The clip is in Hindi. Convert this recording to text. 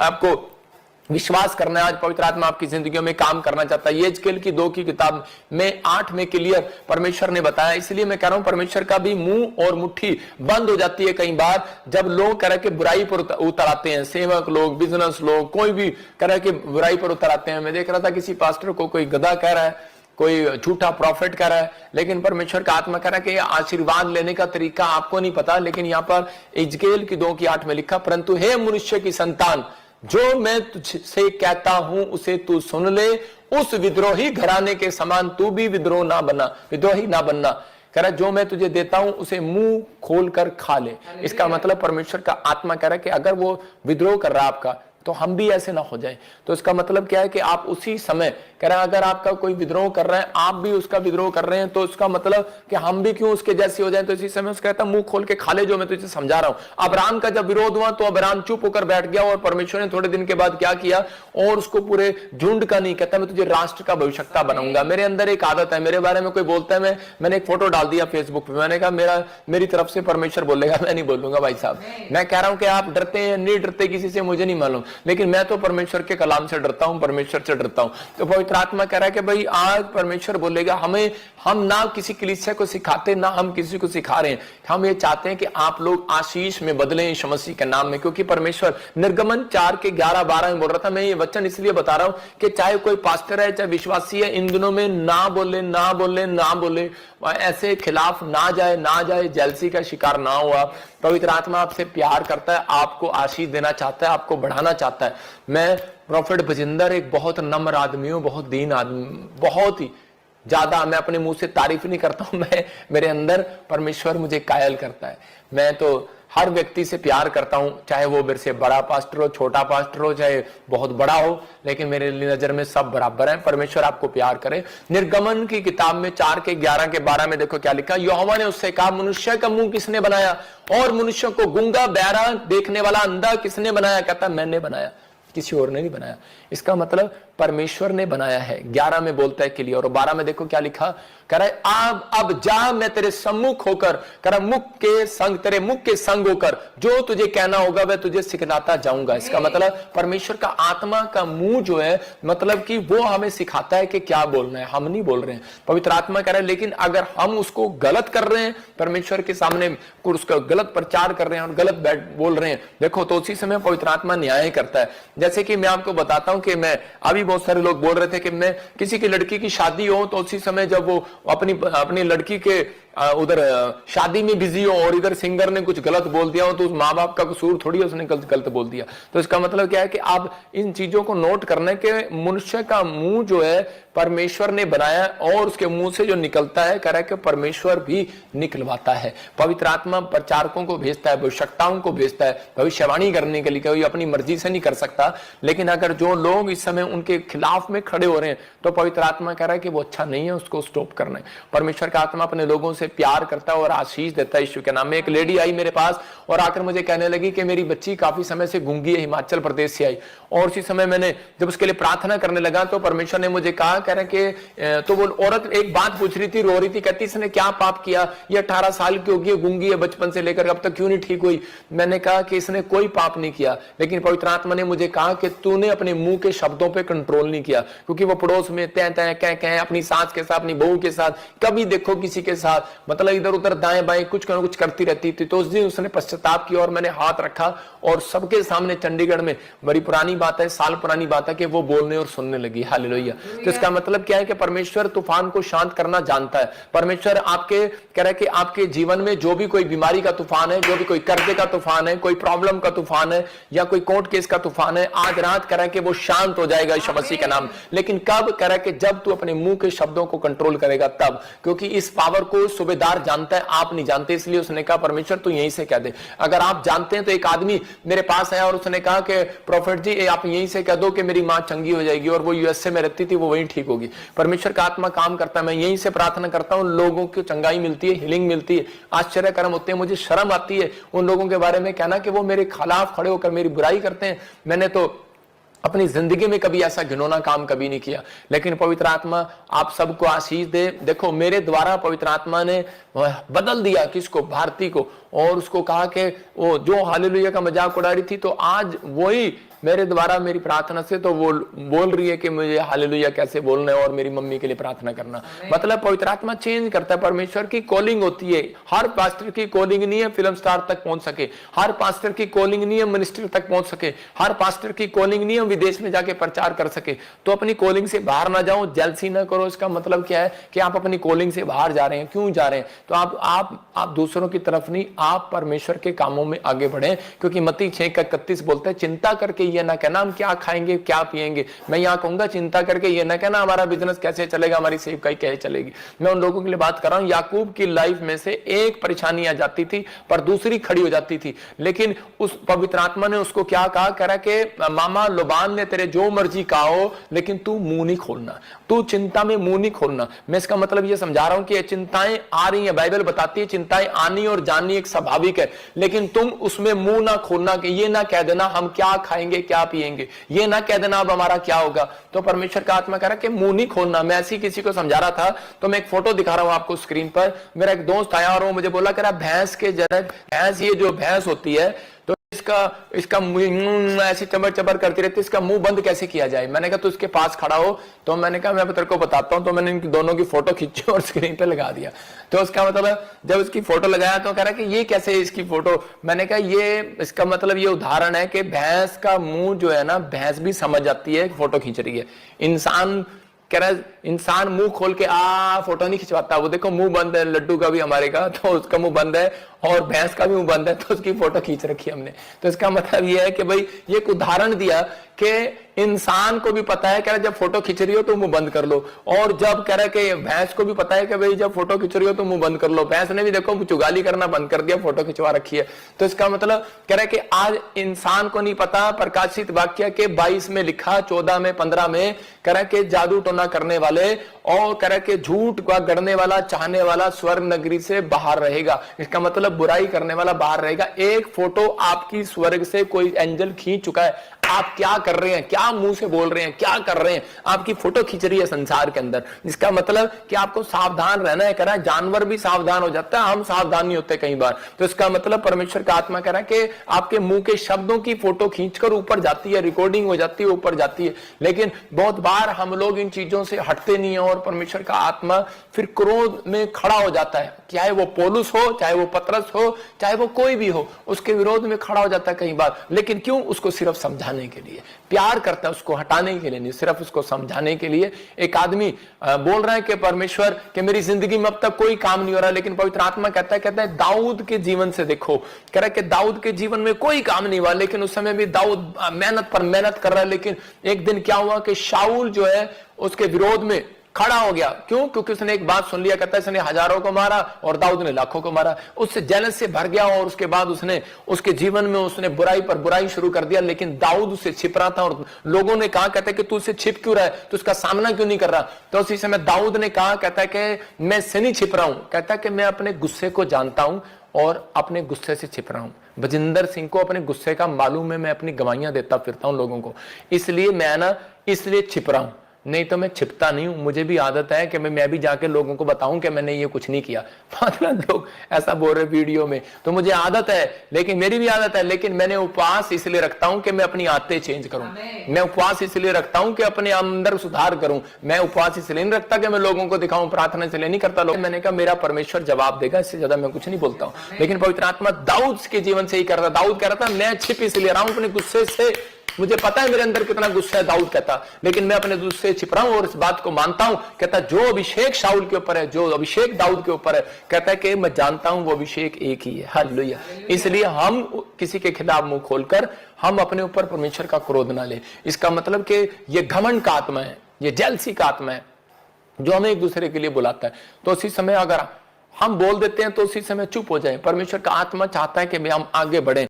आपको विश्वास करना है। आज पवित्र आत्मा आपकी जिंदगियों में काम करना चाहता है। यहेजकेल की 2 की किताब में 8 में क्लियर परमेश्वर ने बताया। इसलिए मैं कह रहा हूं परमेश्वर का भी मुंह और मुट्ठी बंद हो जाती है कई बार, जब लोग कह रहे कि बुराई पर उतर आते हैं, सेवक लोग, बिजनेस लोग, कोई भी कह रहे कि बुराई पर उतर आते हैं। मैं देख रहा था किसी पास्टर को कोई गधा कह रहा है, कोई झूठा प्रॉफिट कर रहा है, लेकिन परमेश्वर का आत्मा कह रहा है कि आशीर्वाद लेने का तरीका आपको नहीं पता। लेकिन यहां पर यहेजकेल की 2 की 8 में लिखा, परंतु हे मनुष्य की संतान, जो मैं तुझसे कहता हूं उसे तू सुन ले, उस विद्रोही घराने के समान तू भी विद्रोही ना बनना। कह रहा जो मैं तुझे देता हूं उसे मुंह खोल कर खा ले। इसका मतलब परमेश्वर का आत्मा कह रहा है कि अगर वो विद्रोह कर रहा है आपका, तो हम भी ऐसे ना हो जाएं। तो इसका मतलब क्या है कि आप उसी समय कह रहे हैं, अगर आपका कोई विद्रोह कर रहा है, आप भी उसका विद्रोह कर रहे हैं, तो इसका मतलब कि हम भी क्यों उसके जैसे हो जाएं। तो इसी समय उसका कहता मुंह खोल के खा ले जो मैं तुझे समझा रहा हूं। अब्राहम का जब विरोध हुआ तो अब्राहम चुप होकर बैठ गया, और परमेश्वर ने थोड़े दिन के बाद क्या किया, और उसको पूरे झुंड का नहीं, कहता मैं तुझे राष्ट्र का भविष्यवक्ता बनाऊंगा। मेरे अंदर एक आदत है, मेरे बारे में कोई बोलता है, मैंने एक फोटो डाल दिया फेसबुक पे, मैंने कहा मेरी तरफ से परमेश्वर बोलेगा, मैं नहीं बोलूंगा भाई साहब। मैं कह रहा हूं कि आप डरते हैं नहीं डरते किसी से मुझे नहीं मालूम, लेकिन मैं तो परमेश्वर के कलाम से डरता हूं, परमेश्वर से डरता हूं। तो पवित्र आत्मा कह रहा है कि भाई आज परमेश्वर बोलेगा हम ना किसी कलीसिया को सिखाते, ना हम किसी को सिखा रहे हैं। हम ये चाहते हैं कि आप लोग आशीष में बदलें यीशु मसीह के नाम में, क्योंकि परमेश्वर निर्गमन 4 के 11-12 में बोल रहा था। मैं ये वचन इसलिए बता रहा हूं कि चाहे कोई पास्टर है, चाहे विश्वासी है, इन दिनों में ना बोले, ऐसे खिलाफ ना जाए, जेलसी का शिकार ना हो आप। पवित्र आत्मा आपसे प्यार करता है, आपको आशीष देना चाहता है, आपको बढ़ाना चाहता है। मैं प्रॉफिट बजिंदर एक बहुत नम्र आदमी हूं, बहुत दीन आदमी, बहुत ही ज्यादा। मैं अपने मुंह से तारीफ नहीं करता हूं, मेरे अंदर परमेश्वर मुझे कायल करता है। मैं तो हर व्यक्ति से प्यार करता हूं, चाहे वो मेरे से बड़ा पास्टर हो, छोटा पास्टर हो, चाहे बहुत बड़ा हो, लेकिन मेरे नजर में सब बराबर है। परमेश्वर आपको प्यार करे। निर्गमन की किताब में 4 के 11 के 12 में देखो क्या लिखा। यहोवा ने उससे कहा, मनुष्य का मुंह किसने बनाया, और मनुष्य को गूंगा, बहरा, देखने वाला, अंधा किसने बनाया। कहता मैंने बनाया, किसी और ने नहीं बनाया। इसका मतलब परमेश्वर ने बनाया है। 11 में बोलता है क्लियर, और 12 में देखो क्या लिखा। कह रहा है अब जा, मैं तेरे सम्मुख होकर, कह रहा तेरे मुख के संग होकर जो तुझे कहना होगा वह तुझे सिखाता जाऊंगा। इसका मतलब परमेश्वर का आत्मा का मुंह जो है, मतलब कि वो हमें सिखाता है कि क्या बोलना है, हम नहीं बोल रहे हैं। पवित्र आत्मा कह रहा है, लेकिन अगर हम उसको गलत कर रहे हैं, परमेश्वर के सामने उसका गलत प्रचार कर रहे हैं और गलत बोल रहे हैं, देखो तो उसी समय पवित्र आत्मा न्याय करता है। जैसे कि मैं आपको बताता हूं कि मैं अभी बहुत सारे लोग बोल रहे थे कि मैं किसी की लड़की की शादी हो, तो उसी समय जब वो अपनी लड़की के उधर शादी में बिजी हो और इधर सिंगर ने कुछ गलत बोल दिया हो, तो उस माँ बाप का कसूर थोड़ी है, उसने गलत बोल दिया। तो इसका मतलब क्या है कि आप इन चीजों को नोट करने के, मनुष्य का मुंह जो है परमेश्वर ने बनाया, और उसके मुंह से जो निकलता है, कह रहा है कि परमेश्वर भी निकलवाता है। पवित्र आत्मा प्रचारकों को भेजता है, भविष्यवक्ताओं को भेजता है भविष्यवाणी करने के लिए। कोई अपनी मर्जी से नहीं कर सकता, लेकिन अगर जो लोग इस समय उनके खिलाफ में खड़े हो रहे हैं, तो पवित्र आत्मा कह रहा है कि वो अच्छा नहीं है, उसको स्टॉप करना है। परमेश्वर का आत्मा अपने लोगों से प्यार करता है और आशीष देता है यीशु के नाम में। एक लेडी आई मेरे पास और आकर मुझे कहने लगी कि मेरी बच्ची काफी समय से गूंगी है, हिमाचल प्रदेश से आई, और उसी समय मैंने जब उसके लिए प्रार्थना करने लगा तो परमेश्वर ने मुझे कहा, कह रहे कि तो वो औरत एक बात पूछ रही थी, रो रही थी, कहती इसने क्या पाप किया, ये 18 साल की होगी, गूंगी है बचपन से लेकर अब तक क्यों नहीं ठीक हुई। मैंने कहा कि इसने कोई पाप नहीं किया, लेकिन पवित्र आत्मा ने मुझे कहा कि तूने अपने मुंह के शब्दों पे कंट्रोल नहीं किया, क्योंकि वो पड़ोस में तय कह अपनी सास के साथ, अपनी बहू के साथ, कभी देखो किसी के साथ, मतलब इधर उधर दाएं बाएं कुछ करती रहती थी। तो उस दिन उसने पश्चाताप किया और मैंने हाथ रखा और सबके सामने, चंडीगढ़ में, बड़ी पुरानी बात है, साल पुरानी बात है, कि वो बोलने और सुनने लगी। हालेलुया। तो इसका मतलब क्या है कि परमेश्वर तूफान को शांत करना जानता है। परमेश्वर आपके कह रहा है कि आपके जीवन में जो भी कोई बीमारी का तूफान है, जो भी कोई कर्जे का तूफान है, कोई प्रॉब्लम का तूफान है, या कोई कोर्ट केस का तूफान है, आज रात कह रहा है कि वो शांत हो जाएगा यीशु मसीह का नाम। लेकिन कब? कह रहा है कि जब तू अपने मुंह के शब्दों को कंट्रोल करेगा तब, क्योंकि इस पावर को सूबेदार जानता है, आप नहीं जानते। इसलिए उसने कहा परमेश्वर तू यहीं से कह दे। अगर आप जानते हैं तो एक आदमी मेरे पास आया और उसने कहा कि प्रॉफिट जी आप यहीं से कह दो कि मेरी मां चंगी हो जाएगी, और वो यूएसए में रहती थी, वो वहीं ठीक होगी। परमेश्वर का आत्मा काम करता है। मैं यहीं से प्रार्थना करता हूं, लोगों को चंगाई मिलती है, हीलिंग मिलती है, आश्चर्य कर्म होते हैं। मुझे शर्म आती है उन लोगों के बारे में कहना कि वो मेरे खिलाफ खड़े होकर मेरी बुराई करते हैं। मैंने तो अपनी जिंदगी में कभी ऐसा घिनौना काम कभी नहीं किया, लेकिन पवित्र आत्मा आप सबको आशीष दे। देखो मेरे द्वारा पवित्र आत्मा ने बदल दिया किसको? भारती को, और उसको कहा कि वो जो हालेलुया का मजाक उड़ा रही थी, तो आज वही मेरे द्वारा मेरी प्रार्थना से तो वो बोल रही है कि मुझे हालेलुया कैसे बोलना है और मेरी मम्मी के लिए प्रार्थना करना। मतलब पवित्र आत्मा चेंज करता है। परमेश्वर की कॉलिंग होती है। हर पास्टर की कॉलिंग नहीं है फिल्म स्टार तक पहुंच सके, हर पास्टर की कॉलिंग नहीं है मिनिस्ट्री तक पहुंच सके, हर पास्टर की कॉलिंग नहीं है विदेश में जाके प्रचार कर सके। तो अपनी कॉलिंग से बाहर ना जाओ, जेलसी ना करो। इसका मतलब क्या है कि आप अपनी कॉलिंग से बाहर जा रहे हैं। क्यों जा रहे हैं? तो आप दूसरों की तरफ नहीं, आप परमेश्वर के कामों में आगे बढ़े। क्योंकि मत्ती 6:31 बोलता है, चिंता करके ये ना कहना हम क्या खाएंगे क्या पिएंगे। मैं यहाँ कहूंगा चिंता करके ये ना कहना हमारा बिजनेस कैसे चलेगा, हमारी सेवकाई कैसे चलेगी। मैं उन लोगों के लिए बात कर रहा हूं, याकूब की लाइफ में से एक परेशानी आ जाती थी पर दूसरी खड़ी हो जाती थी। लेकिन उस पवित्र आत्मा ने उसको क्या कहा, कह रहा कि मामा लोबान ने तेरे जो मर्जी कहा हो लेकिन तू मुंह नहीं खोलना, तू चिंता में मुंह नहीं खोलना। मैं इसका मतलब ये समझा रहा हूं कि चिंताएं आ रही हैं, बाइबल बताती है चिंताएं आनी और जानी एक स्वाभाविक है, लेकिन तुम उसमें मुंह ना खोलना कि ये ना कह देना हम क्या खाएंगे क्या पिएंगे, ये ना कह देना अब हमारा क्या होगा। तो परमेश्वर का आत्मा कह रहा कि मुंह नहीं खोलना। मैं ऐसी किसी को समझा रहा था तो मैं एक फोटो दिखा रहा हूं आपको स्क्रीन पर। मेरा एक दोस्त आया और वो मुझे बोला कह रहा भैंस के जनक, भैंस ये जो भैंस होती है तो इसका ऐसी चबर चबर करती रहती है, इसका मुंह बंद कैसे किया जाए। मैंने कहा तू इसके पास खड़ा हो। तो मैंने कहा मैं तेरे को बताता हूं। तो मैंने इनकी दोनों की फोटो खींची और स्क्रीन पे लगा दिया। तो उसका मतलब जब उसकी फोटो लगाया तो कह रहा कि ये कैसे इसकी फोटो। मैंने कहा ये इसका मतलब ये उदाहरण है कि भैंस का मुंह जो है ना, भैंस भी समझ जाती है फोटो खींच रही है। इंसान कह रहा है, इंसान मुंह खोल के फोटो नहीं खिंचवाता। वो देखो मुंह बंद है, लड्डू का भी हमारे का तो उसका मुंह बंद है और भैंस का भी मुंह बंद है तो उसकी फोटो खींच रखी हमने। तो इसका मतलब ये है कि भाई ये एक उदाहरण दिया कि इंसान को भी पता है, कह रहा जब फोटो खींच रही हो तो मुंह बंद कर लो, और जब कह रहा कि भैंस को भी पता है कि भाई जब फोटो खींच रही हो तो मुंह बंद कर लो। भैंस ने भी देखो चुगाली करना बंद कर दिया, फोटो खिंचवा रखी है। तो इसका मतलब कह रहा है कि आज इंसान को नहीं पता, प्रकाशित वाक्य के 22 में लिखा, 14 में 15 में कह रहा है कि जादू टोना करने वाले और कह रहा है कि झूठ का गढ़ने वाला चाहने वाला स्वर्ग नगरी से बाहर रहेगा। इसका मतलब बुराई करने वाला बाहर रहेगा। एक फोटो आपकी स्वर्ग से कोई एंजल खींच चुका है। आप क्या कर रहे हैं, क्या मुंह से बोल रहे हैं, क्या कर रहे हैं, आपकी फोटो खींच रही है संसार के अंदर। इसका मतलब कि आपको सावधान रहना है। कह रहा है जानवर भी सावधान हो जाता है, हम सावधान नहीं होते कई बार। तो इसका मतलब परमेश्वर का आत्मा कह रहा है कि आपके मुंह के शब्दों की फोटो खींचकर ऊपर जाती है, रिकॉर्डिंग हो जाती है, ऊपर जाती है। लेकिन बहुत बार हम लोग इन चीजों से हटते नहीं है और परमेश्वर का आत्मा फिर क्रोध में खड़ा हो जाता है। चाहे वो पौलुस हो, चाहे वो पतरस हो, चाहे वो कोई भी हो, उसके विरोध में खड़ा हो जाता है कई बार। लेकिन क्यों? उसको सिर्फ समझाने के लिए, प्यार करता है, उसको हटाने के लिए नहीं, सिर्फ उसको समझाने के लिए। एक आदमी बोल रहा है कि परमेश्वर कि मेरी जिंदगी में अब तक कोई काम नहीं हो रहा, लेकिन पवित्र आत्मा कहता है दाऊद के जीवन से देखो। कह रहा है कि दाऊद के जीवन में कोई काम नहीं हुआ, लेकिन उस समय भी दाऊद मेहनत पर मेहनत कर रहा है। लेकिन एक दिन क्या हुआ कि शाऊल जो है उसके विरोध में खड़ा हो गया। क्यों? क्योंकि उसने एक बात सुन लिया, कहता है इसने हजारों को मारा और दाऊद ने लाखों को मारा। उससे जेलस से भर गया और उसके बाद उसने उसके जीवन में उसने बुराई पर बुराई शुरू कर दिया। लेकिन दाऊद उससे छिप रहा था और लोगों ने कहा, कहता है कि तू उससे छिप क्यों रहा है, तो उसका सामना क्यों नहीं कर रहा। तो उसी समय दाऊद ने कहा, कहता है कि मैं इससे नहीं छिप रहा हूं, कहता है कि मैं अपने गुस्से को जानता हूं और अपने गुस्से से छिप रहा हूं। बजिंदर सिंह को अपने गुस्से का मालूम है, मैं अपनी गवाहियां देता फिरता हूं लोगों को, इसलिए मैं ना इसलिए छिप रहा हूं, नहीं तो मैं छिपता नहीं हूं। मुझे भी आदत है कि मैं भी जाके लोगों को बताऊं कि मैंने ये कुछ नहीं किया। मतलब लोग ऐसा बोल रहे वीडियो में, तो मुझे आदत है, लेकिन मेरी भी आदत है। लेकिन मैंने उपवास इसलिए रखता हूं कि मैं अपनी आदतें चेंज करूं। मैं उपवास इसलिए रखता हूं कि अपने अंदर सुधार करूं। मैं उपवास इसलिए नहीं रखता कि मैं लोगों को दिखाऊं, प्रार्थना इसलिए नहीं करता। मैंने कहा मेरा परमेश्वर जवाब देगा, इससे ज्यादा मैं कुछ नहीं बोलता हूं। लेकिन पवित्र आत्मा दाऊद के जीवन से ही कर रहा। दाऊद कह रहा था मैं छिप इसलिए रहा हूं अपने गुस्से से, मुझे पता है मेरे अंदर कितना गुस्सा है, दाऊद कहता, लेकिन मैं अपने गुस्से से छिप रहा हूं और इस बात को मानता हूं। कहता जो अभिषेक शाऊल के ऊपर है, जो अभिषेक दाऊद के ऊपर है, कहता है कि मैं जानता हूं वो अभिषेक एक ही है। हालेलुया। इसलिए हम किसी के खिलाफ मुंह खोलकर हम अपने ऊपर परमेश्वर का क्रोध ना ले। इसका मतलब कि ये घमंड का आत्मा है, ये जेलसी का आत्मा है जो हमें एक दूसरे के लिए बुलाता है। तो उसी समय अगर हम बोल देते हैं तो उसी समय चुप हो जाए। परमेश्वर का आत्मा चाहता है कि हम आगे बढ़ें।